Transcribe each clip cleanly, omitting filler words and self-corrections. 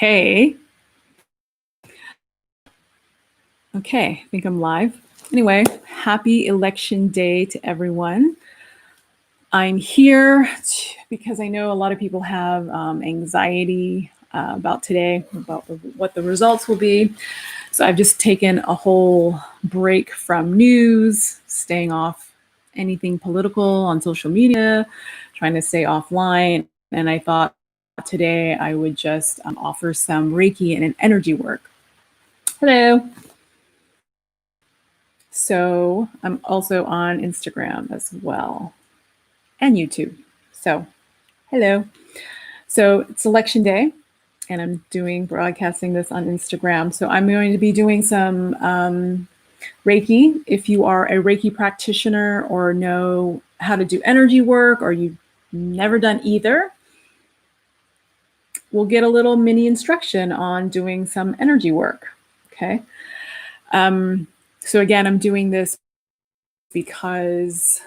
Okay. Okay, I think I'm live. Anyway, happy election day to everyone. I'm here because I know a lot of people have anxiety about today, about what the results will be. So I've just taken a whole break from news, staying off anything political on social media, trying to stay offline. And I thought today I would just offer some Reiki and energy work. Hello. So I'm also on Instagram as well and YouTube. So hello. So it's election day and I'm broadcasting this on Instagram. So I'm going to be doing some Reiki. If you are a Reiki practitioner or know how to do energy work or you've never done either, we'll get a little mini instruction on doing some energy work. Okay. So again, I'm doing this because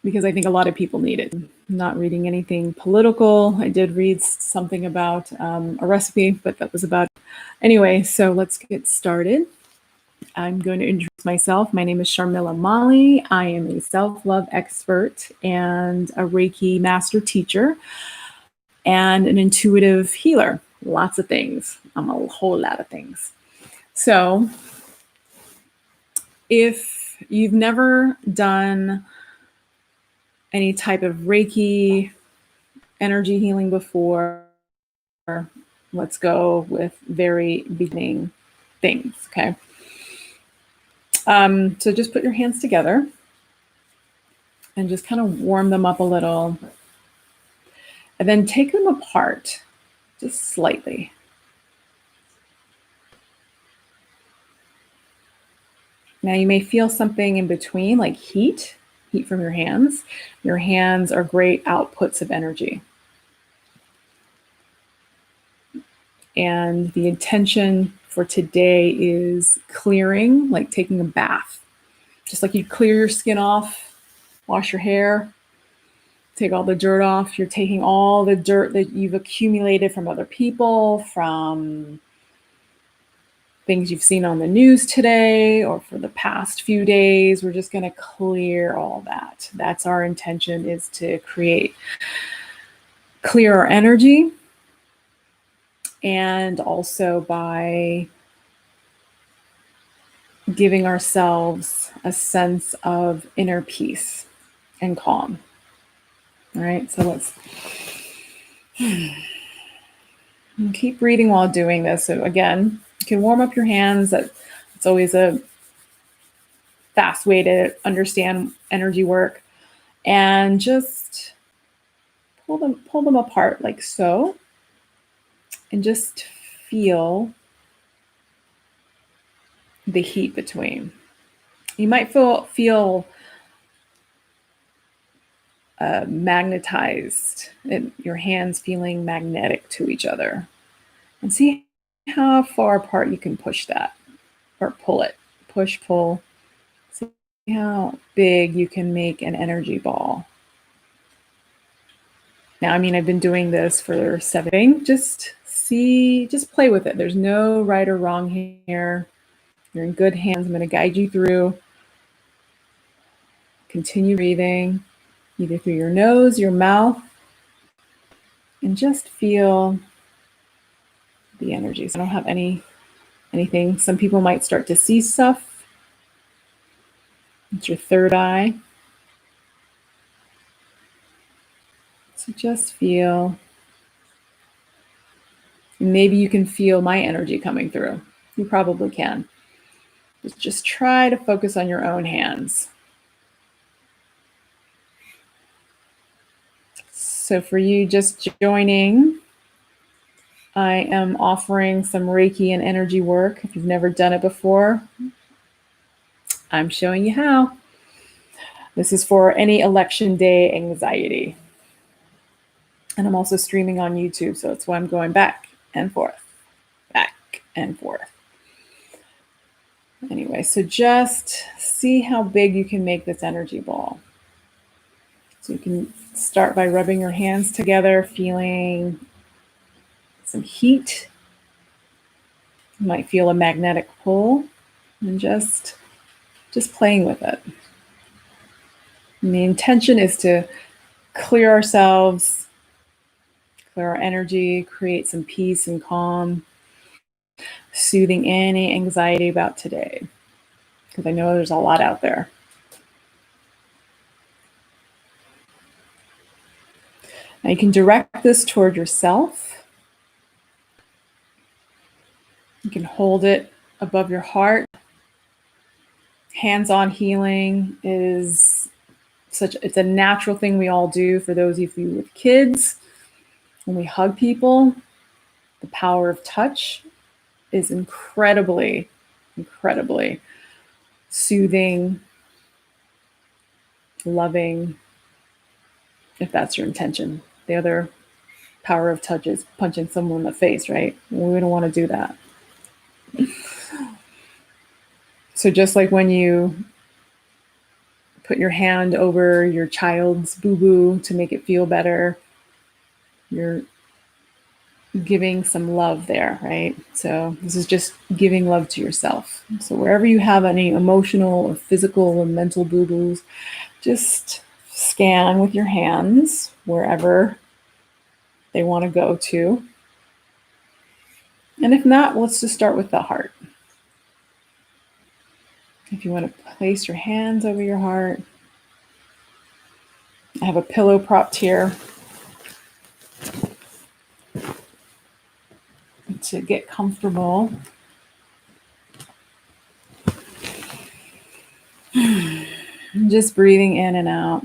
I think a lot of people need it. I'm not reading anything political. I did read something about a recipe, but that was about it. Anyway, so let's get started. I'm going to introduce myself. My name is Sharmila Mali. I am a self-love expert and a Reiki master teacher and an intuitive healer. Lots of things. I'm a whole lot of things. So if you've never done any type of Reiki energy healing before, let's go with very beginning things, okay? So just put your hands together and just kind of warm them up a little. And then take them apart, just slightly. Now you may feel something in between, like heat from your hands. Your hands are great outputs of energy. And the intention for today is clearing, like taking a bath. Just like you clear your skin off, wash your hair, take all the dirt off. You're taking all the dirt that you've accumulated from other people, from things you've seen on the news today or for the past few days. We're just going to clear all that. That's our intention, is to clear our energy. And also by giving ourselves a sense of inner peace and calm. All right, so let's keep breathing while doing this. So again, you can warm up your hands. It's always a fast way to understand energy work. And just pull them apart like so. And just feel the heat between. You might feel magnetized, your hands feeling magnetic to each other. And see how far apart you can push that or pull it. Push, pull. See how big you can make an energy ball. Now, I mean, I've been doing this for 7. Just play with it. There's no right or wrong here. You're in good hands. I'm going to guide you through. Continue breathing, either through your nose, your mouth, and just feel the energy. So I don't have anything. Some people might start to see stuff. It's your third eye. So just feel. Maybe you can feel my energy coming through. You probably can. Just try to focus on your own hands. So for you just joining, I am offering some Reiki and energy work. If you've never done it before, I'm showing you how. This is for any election day anxiety. And I'm also streaming on YouTube, so that's why I'm going back and forth. Anyway, so just see how big you can make this energy ball. So you can start by rubbing your hands together, feeling some heat. You might feel a magnetic pull, and just playing with it. And the intention is to clear ourselves, clear our energy, create some peace and calm, soothing any anxiety about today, because I know there's a lot out there. Now you can direct this toward yourself. You can hold it above your heart. Hands-on healing is it's a natural thing we all do. For those of you with kids, when we hug people, the power of touch is incredibly soothing, loving, if that's your intention. The other power of touch is punching someone in the face, right? We don't want to do that. So just like when you put your hand over your child's boo-boo to make it feel better, you're giving some love there, right? So this is just giving love to yourself. So wherever you have any emotional or physical or mental boo-boos, just scan with your hands wherever they want to go to. And if not, let's just start with the heart. If you want to place your hands over your heart, I have a pillow propped here to get comfortable. Just breathing in and out.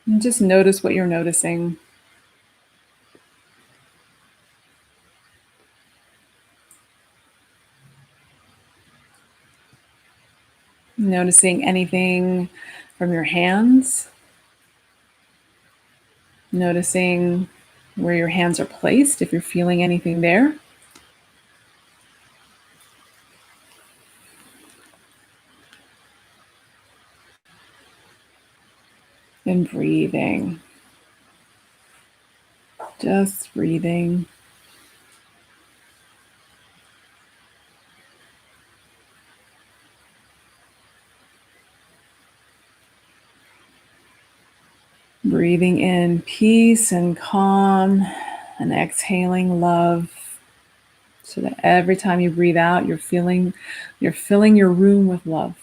And just notice what you're noticing. Noticing anything from your hands. Noticing where your hands are placed, if you're feeling anything there. And breathing. Just breathing. Breathing in peace and calm, and exhaling love, so that every time you breathe out, you're filling your room with love.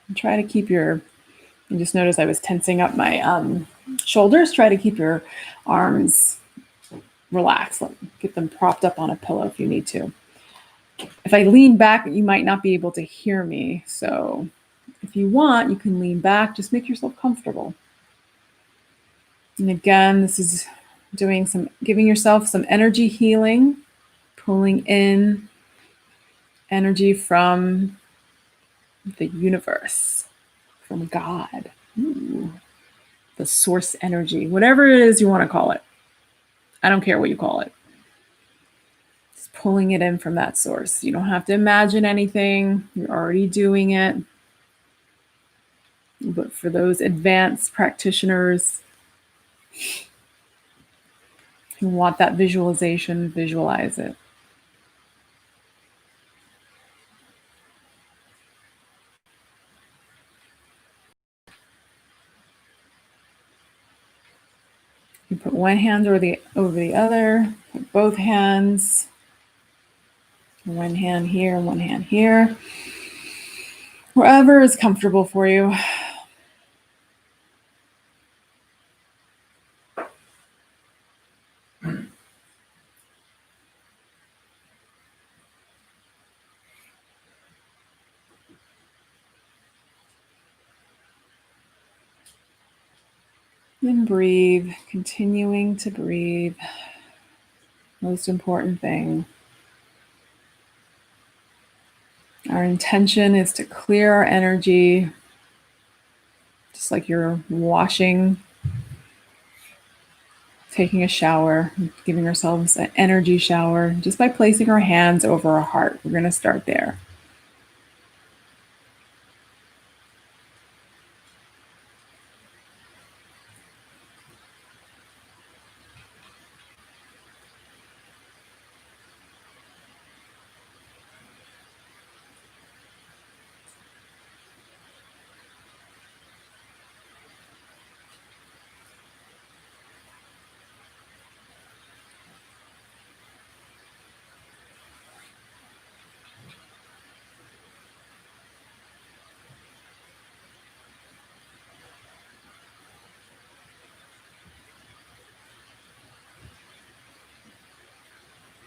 And try to keep you just notice I was tensing up my shoulders. Try to keep your arms relaxed. Get them propped up on a pillow if you need to. If I lean back, you might not be able to hear me. So if you want, you can lean back. Just make yourself comfortable. And again, this is giving yourself some energy healing, pulling in energy from the universe, from God, the source energy, whatever it is you want to call it. I don't care what you call it. Just pulling it in from that source. You don't have to imagine anything. You're already doing it. But for those advanced practitioners who want that visualization, visualize it. You put one hand over the other, put both hands, one hand here, one hand here, wherever is comfortable for you. And breathe, continuing to breathe. Most important thing. Our intention is to clear our energy, just like you're washing taking a shower, giving ourselves an energy shower just by placing our hands over our heart. We're going to start there.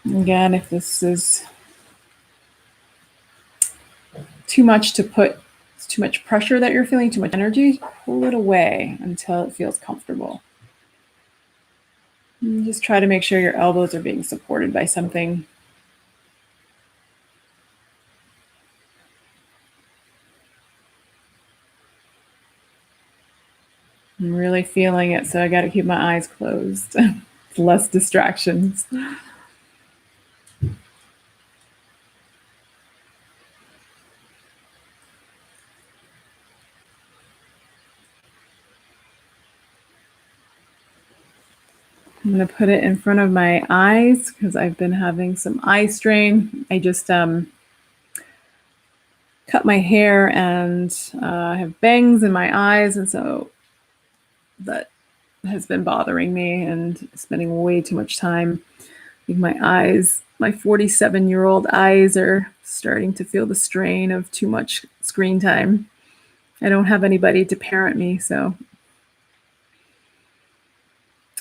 Again, if this is too much to put, it's too much pressure that you're feeling, too much energy, pull it away until it feels comfortable. And just try to make sure your elbows are being supported by something. I'm really feeling it, so I got to keep my eyes closed. Less distractions. I'm going to put it in front of my eyes because I've been having some eye strain. I just cut my hair and I have bangs in my eyes, and so that has been bothering me and spending way too much time. I think my eyes, my 47-year-old eyes are starting to feel the strain of too much screen time. I don't have anybody to parent me, so.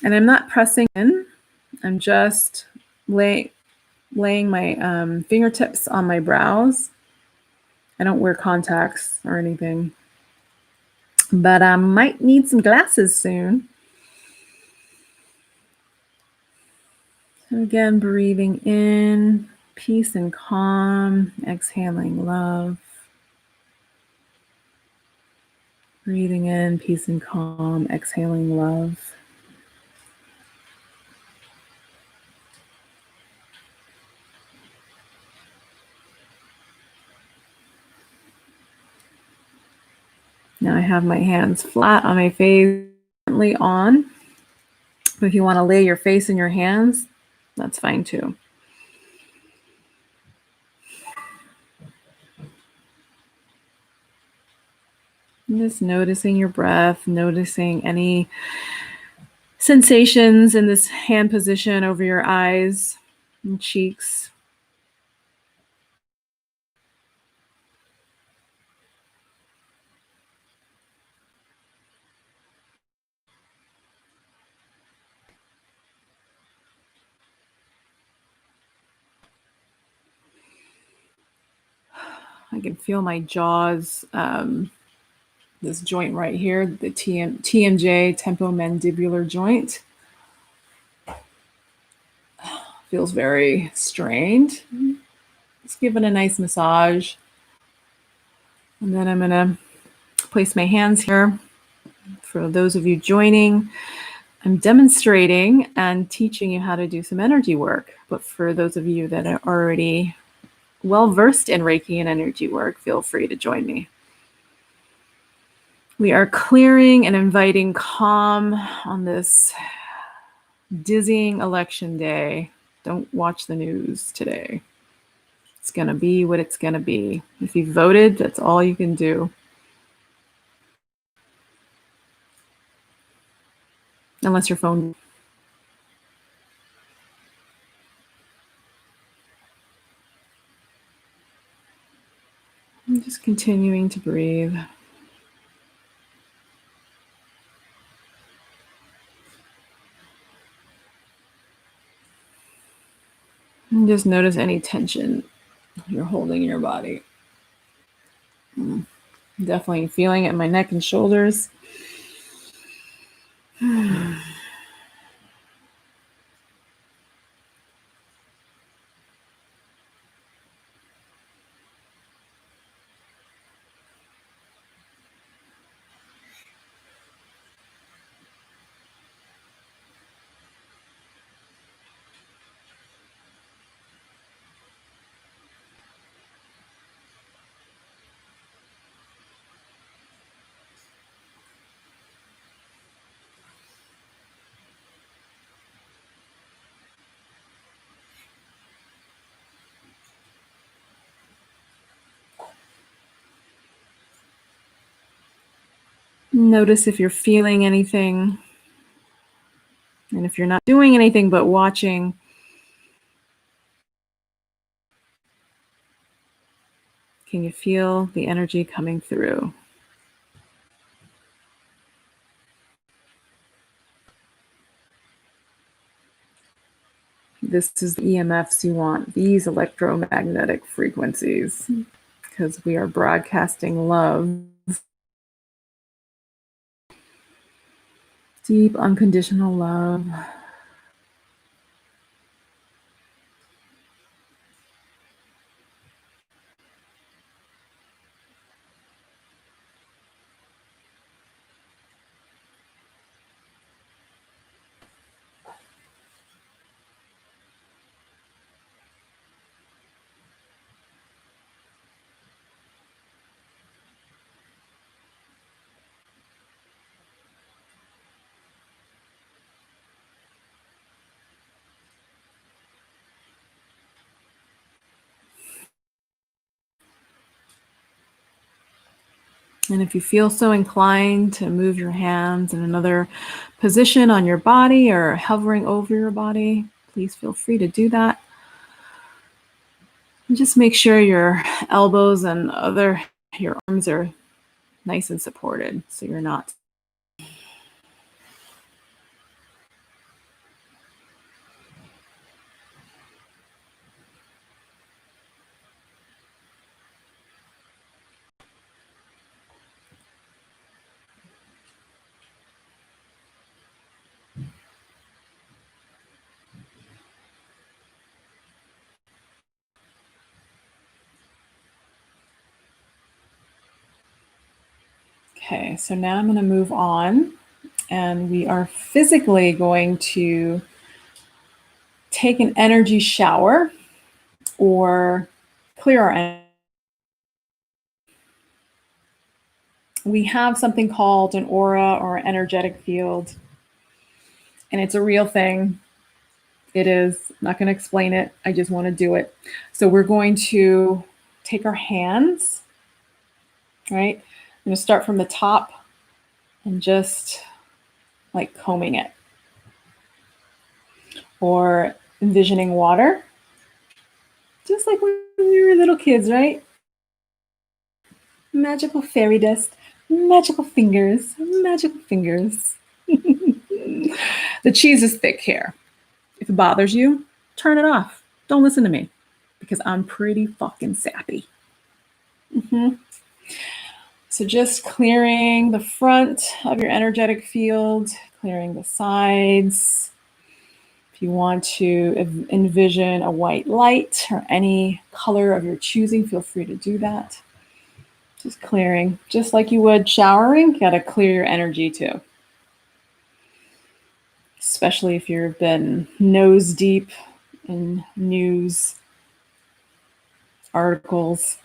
And I'm not pressing in. I'm just laying my fingertips on my brows. I don't wear contacts or anything, but I might need some glasses soon. So again, breathing in peace and calm, exhaling love. Breathing in peace and calm, exhaling love. Now I have my hands flat on my face, currently on. But if you want to lay your face in your hands, that's fine too. And just noticing your breath, noticing any sensations in this hand position over your eyes and cheeks. I can feel my jaws, this joint right here, the TMJ, temporomandibular joint. Feels very strained. Just give it a nice massage. And then I'm going to place my hands here. For those of you joining, I'm demonstrating and teaching you how to do some energy work. But for those of you that are already well versed in Reiki and energy work, feel free to join me. We are clearing and inviting calm on this dizzying election day. Don't watch the news today. It's going to be what it's going to be. If you voted, that's all you can do. Unless your phone. I'm just continuing to breathe. And just notice any tension you're holding in your body. Definitely feeling it in my neck and shoulders. Notice if you're feeling anything. And if you're not doing anything but watching, can you feel the energy coming through? This is the EMFs you want, these electromagnetic frequencies, because we are broadcasting love. Deep, unconditional love. And if you feel so inclined to move your hands in another position on your body or hovering over your body, please feel free to do that. And just make sure your elbows and your arms are nice and supported so you're not. Okay, so now I'm going to move on, and we are physically going to take an energy shower or clear our energy. We have something called an aura or energetic field, and it's a real thing. It is. I'm not going to explain it. I just want to do it. So we're going to take our hands, right? I'm going to start from the top and just like combing it or envisioning water, just like when we were little kids, right? Magical fairy dust, magical fingers, magical fingers. The cheese is thick here. If it bothers you, turn it off. Don't listen to me because I'm pretty fucking sappy. So just clearing the front of your energetic field, clearing the sides. If you want to envision a white light or any color of your choosing, feel free to do that. Just clearing, just like you would showering, you gotta clear your energy too. Especially if you've been nose deep in news articles.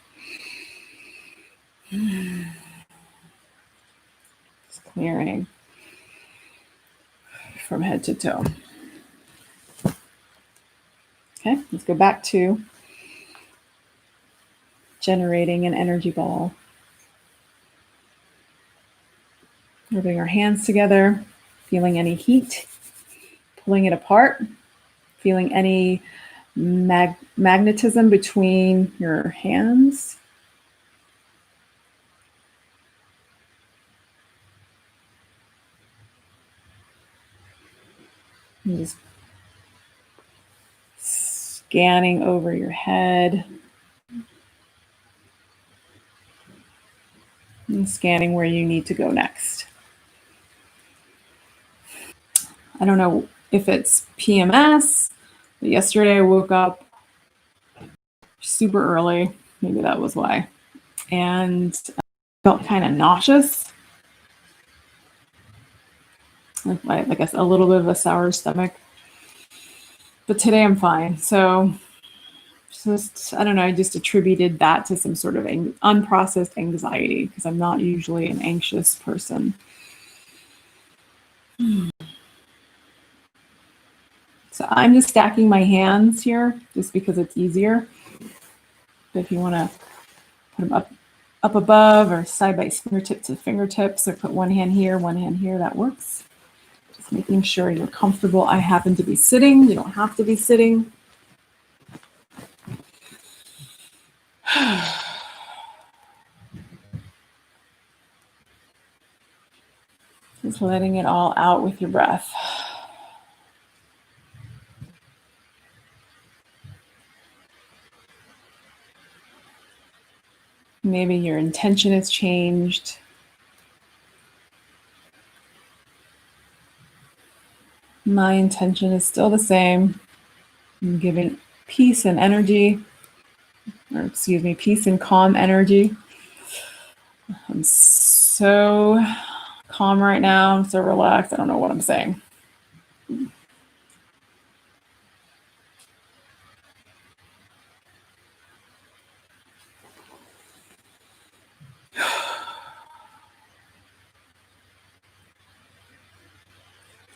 Just clearing from head to toe. Okay, let's go back to generating an energy ball. Rubbing our hands together, feeling any heat, pulling it apart, feeling any magnetism between your hands. And just scanning over your head and scanning where you need to go next. I don't know if it's PMS, but yesterday I woke up super early. Maybe that was why. And I felt kind of nauseous. I guess a little bit of a sour stomach. But today I'm fine. So just, I don't know, I just attributed that to some sort of unprocessed anxiety because I'm not usually an anxious person. So I'm just stacking my hands here just because it's easier. But if you want to put them up up above or side by fingertip to fingertips, or put one hand here, that works. Just making sure you're comfortable. I happen to be sitting. You don't have to be sitting. Just letting it all out with your breath. Maybe your intention has changed. My intention is still the same. I'm giving peace and energy, or excuse me, peace and calm energy. I'm so calm right now. I'm so relaxed. I don't know what I'm saying.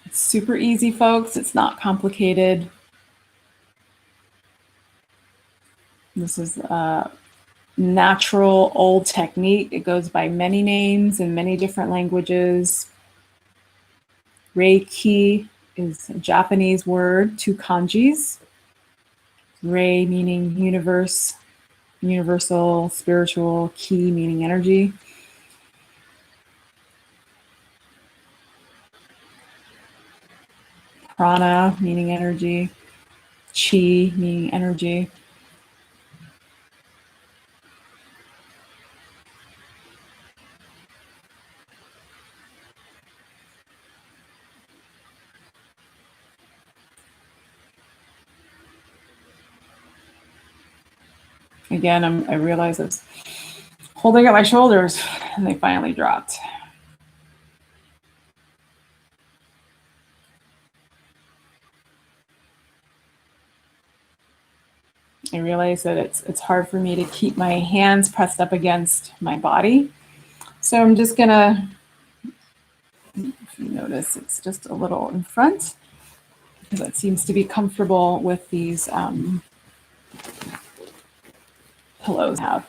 It's super easy, folks. It's not complicated. This is a natural old technique. It goes by many names in many different languages. Reiki is a Japanese word, 2 kanjis. Rei meaning universe, universal, spiritual, ki meaning energy. Prana meaning energy. Chi meaning energy. Again, I realize I was holding up my shoulders and they finally dropped. I realize that it's hard for me to keep my hands pressed up against my body. So I'm just gonna, if you notice, it's just a little in front because that seems to be comfortable with these pillows I have.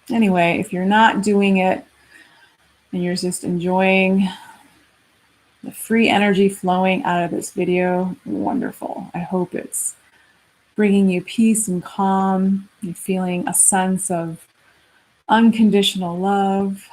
Anyway, if you're not doing it and you're just enjoying the free energy flowing out of this video, wonderful. I hope it's bringing you peace and calm. You're feeling a sense of unconditional love.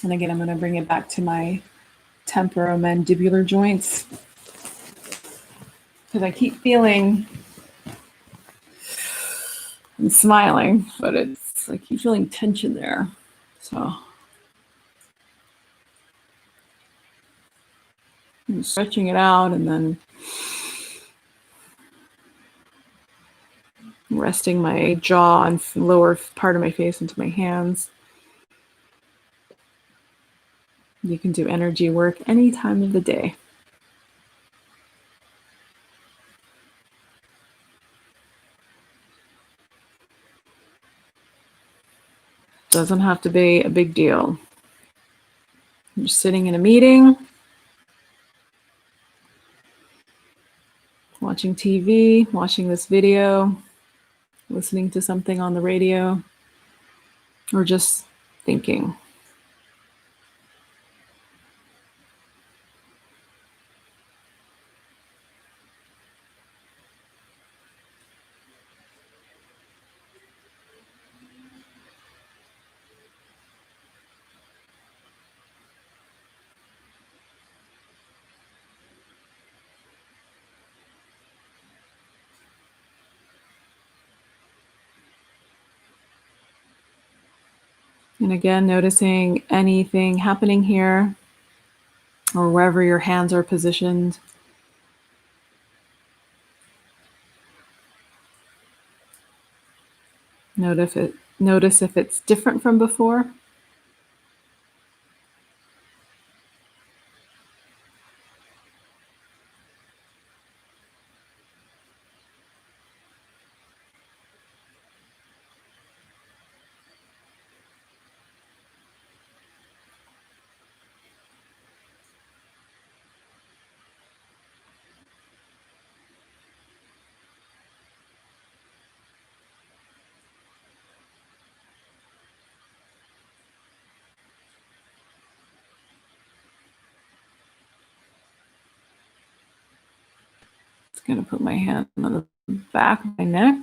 And again, I'm going to bring it back to my temporomandibular joints because I keep feeling and smiling, but I keep feeling tension there. So I'm stretching it out and then resting my jaw and lower part of my face into my hands. You can do energy work any time of the day. Doesn't have to be a big deal. You're sitting in a meeting, watching TV, watching this video, listening to something on the radio, or just thinking. And again, noticing anything happening here or wherever your hands are positioned. Notice if it's different from before. Just going to put my hand on the back of my neck.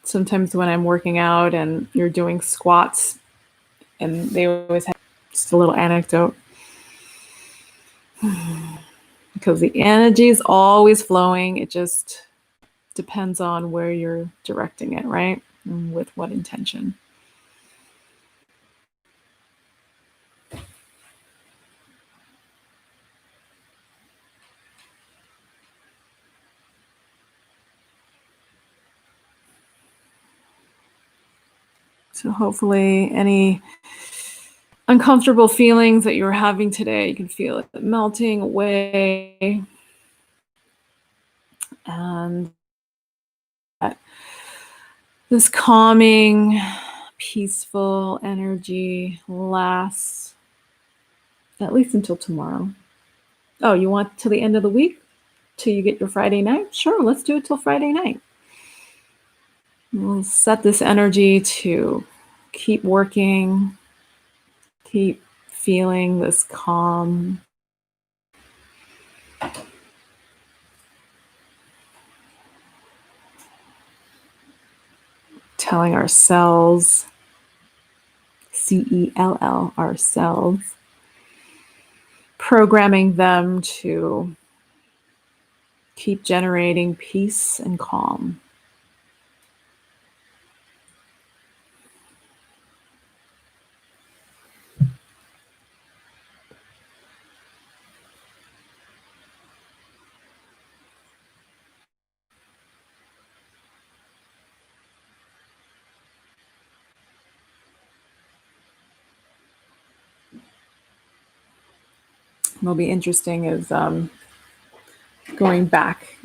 Sometimes when I'm working out and you're doing squats, and they always have just a little anecdote, because the energy is always flowing. It just depends on where you're directing it, right? And with what intention. So hopefully any uncomfortable feelings that you're having today, you can feel it melting away. And this calming, peaceful energy lasts at least until tomorrow. Oh, you want till the end of the week? Till you get your Friday night? Sure, let's do it till Friday night. We'll set this energy to keep working, keep feeling this calm. Telling our cells, CELL, our cells, programming them to keep generating peace and calm. What'll be interesting is going back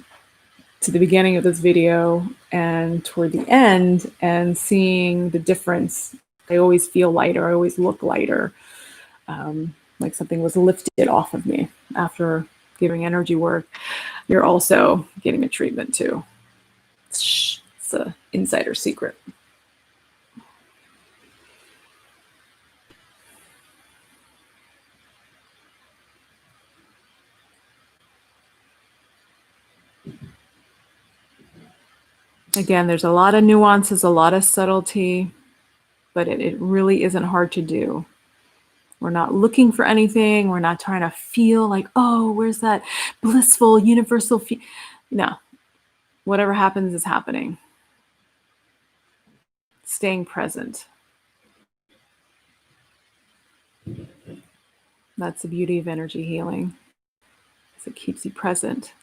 to the beginning of this video and toward the end and seeing the difference. I always feel lighter. I always look lighter, like something was lifted off of me after giving energy work. You're also getting a treatment too. It's an insider secret. Again, there's a lot of nuances, a lot of subtlety, but it really isn't hard to do. We're not looking for anything. We're not trying to feel like, oh, where's that blissful, universal feel? No, whatever happens is happening. Staying present. That's the beauty of energy healing, is it keeps you present.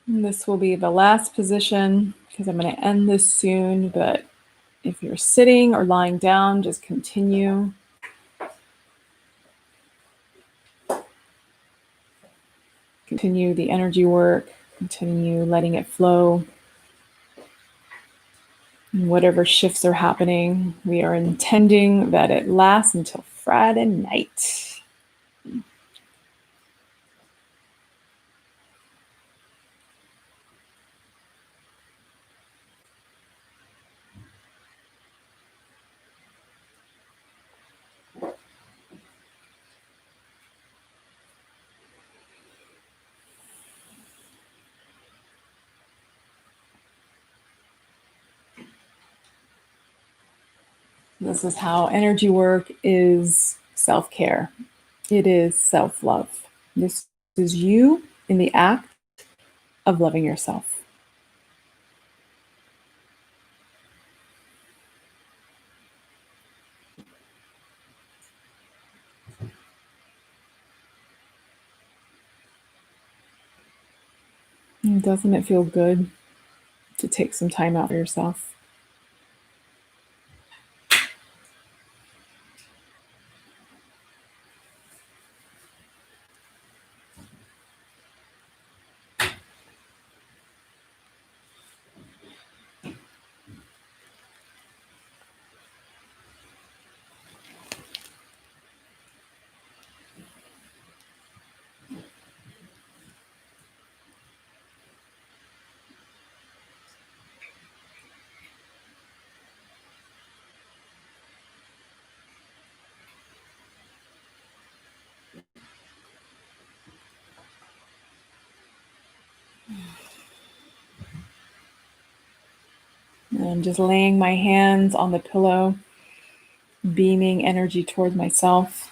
And this will be the last position because I'm going to end this soon, but if you're sitting or lying down, just continue. Continue the energy work, continue letting it flow. And whatever shifts are happening, we are intending that it lasts until Friday night. This is how energy work is self-care. It is self-love. This is you in the act of loving yourself. And doesn't it feel good to take some time out for yourself? And I'm just laying my hands on the pillow, beaming energy towards myself.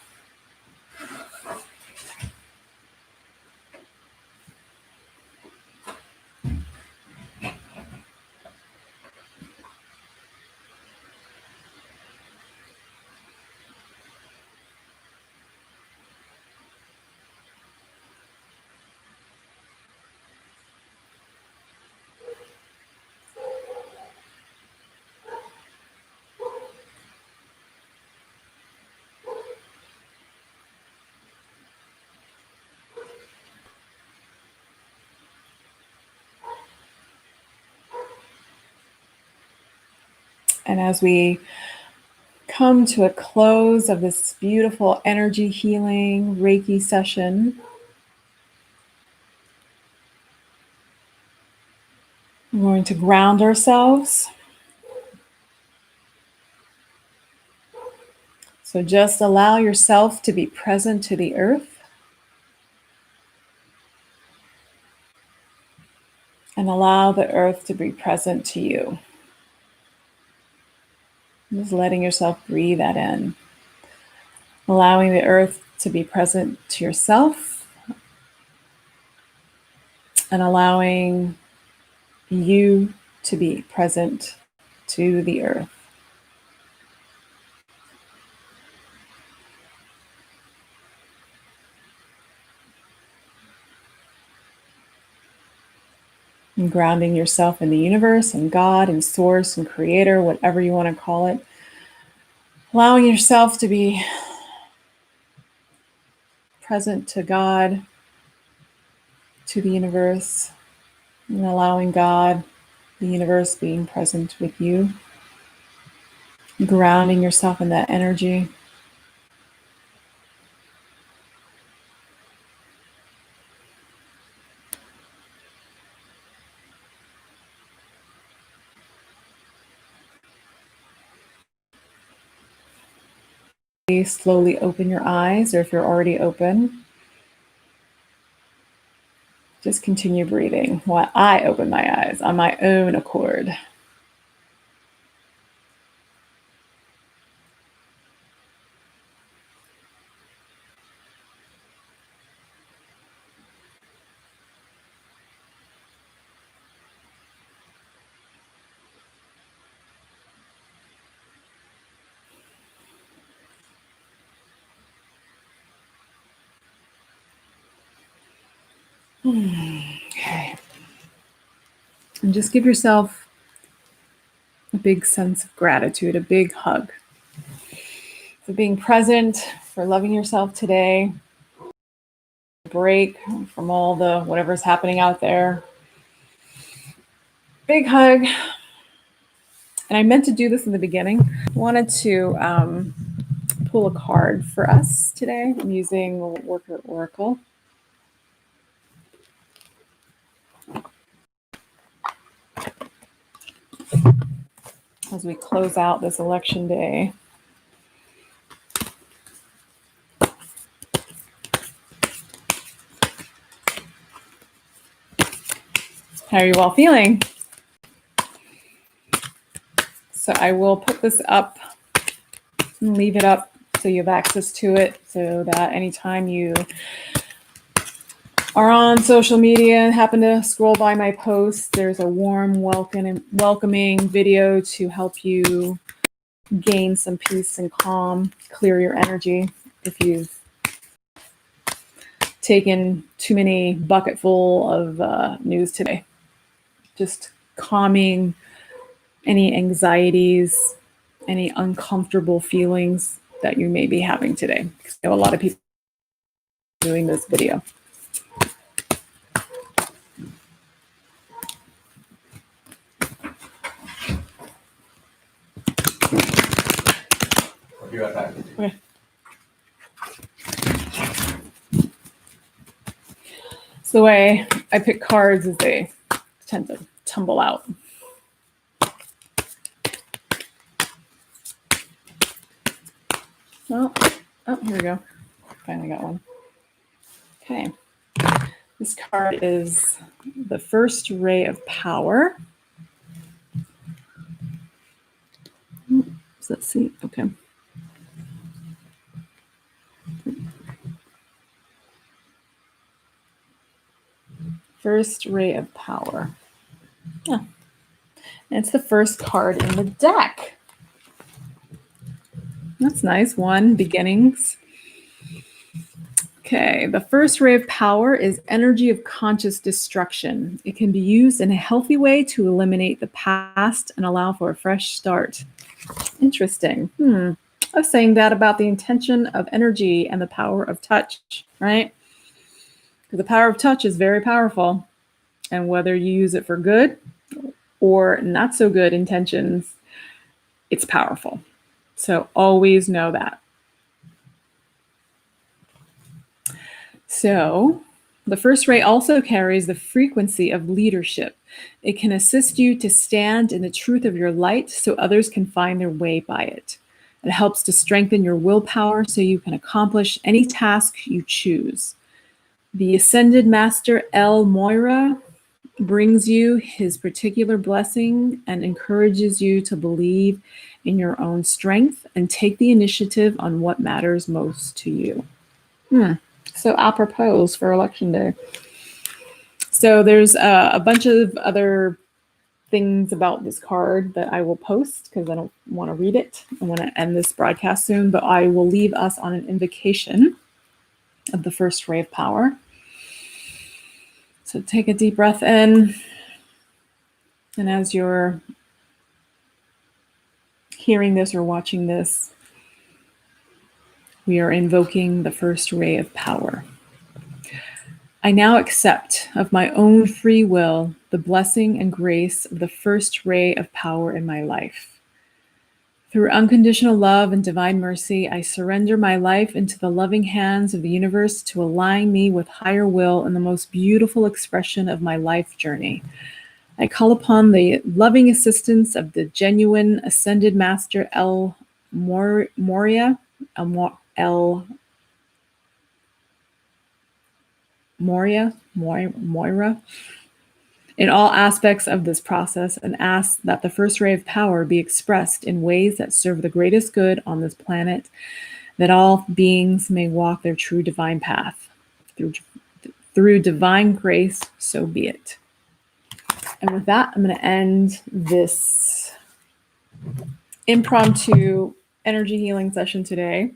And as we come to a close of this beautiful energy healing Reiki session, we're going to ground ourselves. So just allow yourself to be present to the earth and allow the earth to be present to you. Just letting yourself breathe that in. Allowing the earth to be present to yourself and allowing you to be present to the earth. And grounding yourself in the universe and God and source and creator, whatever you want to call it. Allowing yourself to be present to God, to the universe, and allowing God, the universe, being present with you. Grounding yourself in that energy. Slowly open your eyes, or if you're already open, just continue breathing while I open my eyes on my own accord. Okay. And just give yourself a big sense of gratitude, a big hug for being present, for loving yourself today. Break from all the whatever's happening out there. Big hug. And I meant to do this in the beginning. I wanted to pull a card for us today. I'm using Worker Oracle. As we close out this election day. How are you all feeling? So I will put this up and leave it up so you have access to it, so that anytime you are on social media and happen to scroll by my posts, there's a warm, welcoming video to help you gain some peace and calm, clear your energy if you've taken too many bucketful of news today. Just calming any anxieties, any uncomfortable feelings that you may be having today. I know a lot of people doing this video. I'll be right back. Okay. So the way I pick cards is they tend to tumble out. Well, oh, here we go. Finally got one. Okay. This card is the first ray of power. Let's see. Okay. First ray of power. Yeah. And it's the first card in the deck. That's nice. One, beginnings. Okay, the first ray of power is energy of conscious destruction. It can be used in a healthy way to eliminate the past and allow for a fresh start. Interesting. I was saying that about the intention of energy and the power of touch, right? Because the power of touch is very powerful. And whether you use it for good or not so good intentions, it's powerful. So always know that. So the first ray also carries the frequency of leadership. It can assist you to stand in the truth of your light so others can find their way by it. It helps to strengthen your willpower so you can accomplish any task you choose. The Ascended Master El Moira brings you his particular blessing and encourages you to believe in your own strength and take the initiative on what matters most to you. So apropos for election day. So there's a bunch of other things about this card that I will post because I don't want to read it. I want to end this broadcast soon, but I will leave us on an invocation of the first ray of power. So take a deep breath in. And as you're hearing this or watching this, we are invoking the first ray of power. I now accept of my own free will the blessing and grace of the first ray of power in my life. Through unconditional love and divine mercy, I surrender my life into the loving hands of the universe to align me with higher will in the most beautiful expression of my life journey. I call upon the loving assistance of the genuine Ascended Master El Moria, Moira, in all aspects of this process, and ask that the first ray of power be expressed in ways that serve the greatest good on this planet, that all beings may walk their true divine path. Through divine grace, so be it. And with that, I'm going to end this impromptu energy healing session today.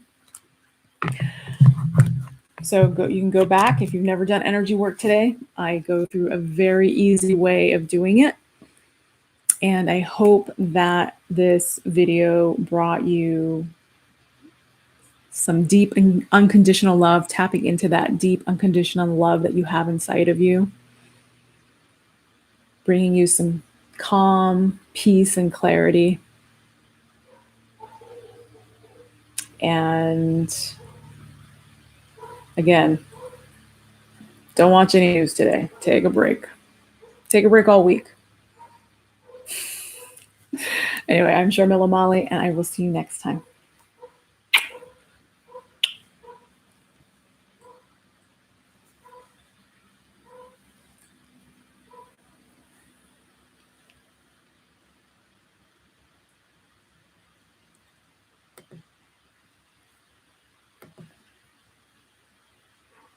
So you can go back if you've never done energy work today. I go through a very easy way of doing it. And I hope that this video brought you some deep and unconditional love, tapping into that deep unconditional love that you have inside of you, bringing you some calm, peace, and clarity. And again, don't watch any news today. Take a break. Take a break all week. Anyway, I'm Sharmila Mali, and I will see you next time.